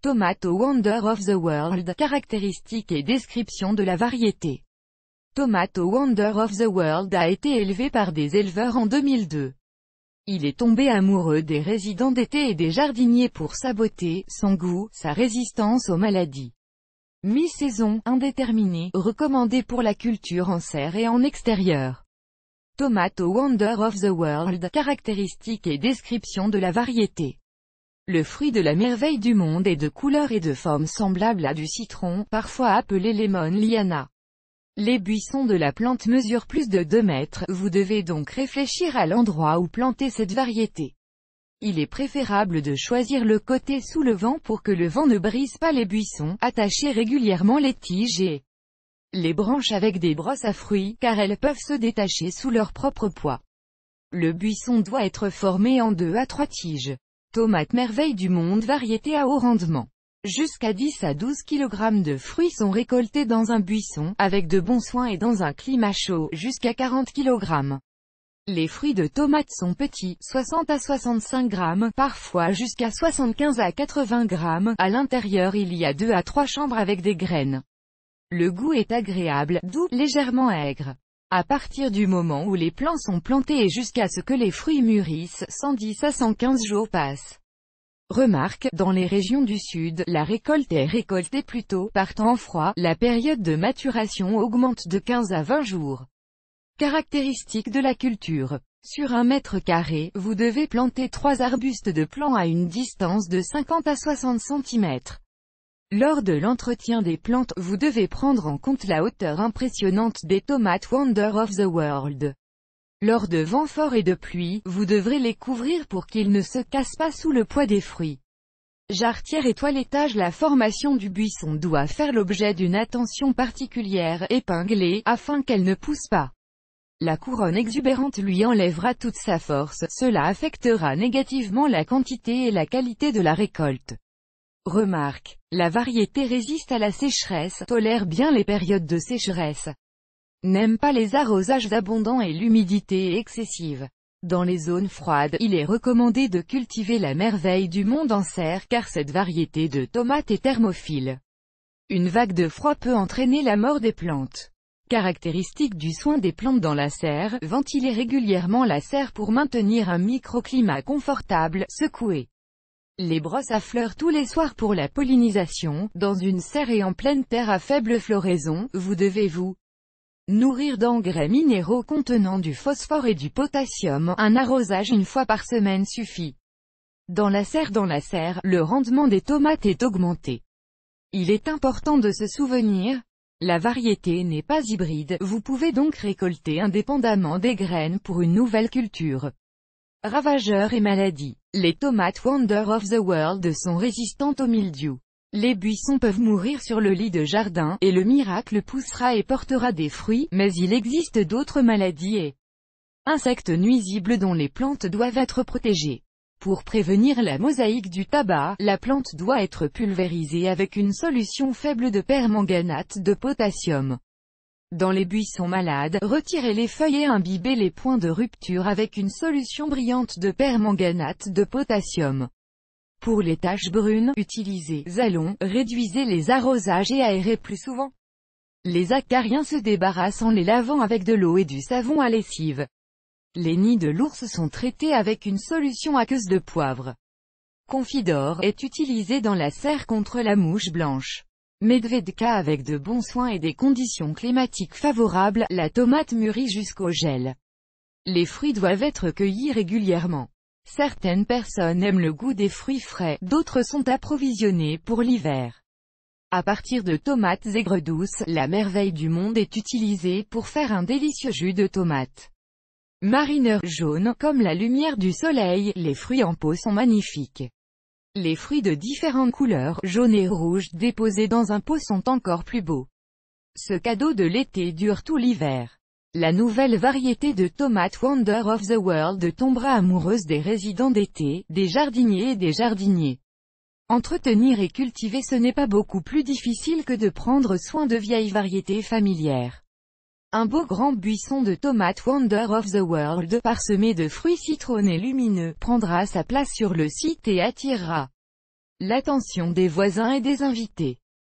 Tomato Wonder of the World, caractéristiques et description de la variété. Tomato Wonder of the World a été élevé par des éleveurs en 2002. Il est tombé amoureux des résidents d'été et des jardiniers pour sa beauté, son goût, sa résistance aux maladies. Mi-saison, indéterminée, recommandé pour la culture en serre et en extérieur. Tomato Wonder of the World, caractéristiques et description de la variété. Le fruit de la merveille du monde est de couleur et de forme semblable à du citron, parfois appelé lemon liana. Les buissons de la plante mesurent plus de 2 mètres, vous devez donc réfléchir à l'endroit où planter cette variété. Il est préférable de choisir le côté sous le vent pour que le vent ne brise pas les buissons, attachez régulièrement les tiges et les branches avec des brosses à fruits, car elles peuvent se détacher sous leur propre poids. Le buisson doit être formé en 2 à 3 tiges. Tomate merveille du monde variété à haut rendement. Jusqu'à 10 à 12 kg de fruits sont récoltés dans un buisson, avec de bons soins et dans un climat chaud, jusqu'à 40 kg. Les fruits de tomates sont petits, 60 à 65 g, parfois jusqu'à 75 à 80 g, à l'intérieur il y a 2 à 3 chambres avec des graines. Le goût est agréable, doux, légèrement aigre. À partir du moment où les plants sont plantés et jusqu'à ce que les fruits mûrissent, 110 à 115 jours passent. Remarque, dans les régions du sud, la récolte est récoltée plus tôt, par temps froid, la période de maturation augmente de 15 à 20 jours. Caractéristiques de la culture. Sur 1 mètre carré, vous devez planter 3 arbustes de plants à une distance de 50 à 60 cm. Lors de l'entretien des plantes, vous devez prendre en compte la hauteur impressionnante des tomates Wonder of the World. Lors de vents forts et de pluie, vous devrez les couvrir pour qu'ils ne se cassent pas sous le poids des fruits. Jarretière et toilettage. La formation du buisson doit faire l'objet d'une attention particulière, épinglée, afin qu'elle ne pousse pas. La couronne exubérante lui enlèvera toute sa force, cela affectera négativement la quantité et la qualité de la récolte. Remarque, la variété résiste à la sécheresse, tolère bien les périodes de sécheresse. N'aime pas les arrosages abondants et l'humidité excessive. Dans les zones froides, il est recommandé de cultiver la merveille du monde en serre car cette variété de tomates est thermophile. Une vague de froid peut entraîner la mort des plantes. Caractéristique du soin des plantes dans la serre, ventiler régulièrement la serre pour maintenir un microclimat confortable, secouer les brosses à fleurs tous les soirs pour la pollinisation. Dans une serre et en pleine terre à faible floraison, vous devez vous nourrir d'engrais minéraux contenant du phosphore et du potassium, un arrosage 1 fois par semaine suffit. Dans la serre, le rendement des tomates est augmenté. Il est important de se souvenir, la variété n'est pas hybride, vous pouvez donc récolter indépendamment des graines pour une nouvelle culture. Ravageurs et maladies. Les tomates Wonder of the World sont résistantes au mildiou. Les buissons peuvent mourir sur le lit de jardin, et le miracle poussera et portera des fruits, mais il existe d'autres maladies et insectes nuisibles dont les plantes doivent être protégées. Pour prévenir la mosaïque du tabac, la plante doit être pulvérisée avec une solution faible de permanganate de potassium. Dans les buissons malades, retirez les feuilles et imbibez les points de rupture avec une solution brillante de permanganate de potassium. Pour les taches brunes, utilisez Zalon, réduisez les arrosages et aérez plus souvent. Les acariens se débarrassent en les lavant avec de l'eau et du savon à lessive. Les nids de l'ours sont traités avec une solution aqueuse de poivre. Confidor est utilisé dans la serre contre la mouche blanche. Medvedka. Avec de bons soins et des conditions climatiques favorables, la tomate mûrit jusqu'au gel. Les fruits doivent être cueillis régulièrement. Certaines personnes aiment le goût des fruits frais, d'autres sont approvisionnées pour l'hiver. À partir de tomates aigres douces, la merveille du monde est utilisée pour faire un délicieux jus de tomate. Marineur jaune, comme la lumière du soleil, les fruits en pot sont magnifiques. Les fruits de différentes couleurs, jaune et rouge, déposés dans un pot sont encore plus beaux. Ce cadeau de l'été dure tout l'hiver. La nouvelle variété de tomates Wonder of the World tombera amoureuse des résidents d'été, des jardiniers et des jardiniers. Entretenir et cultiver ce n'est pas beaucoup plus difficile que de prendre soin de vieilles variétés familières. Un beau grand buisson de tomates Wonder of the World, parsemé de fruits citronnés lumineux, prendra sa place sur le site et attirera l'attention des voisins et des invités.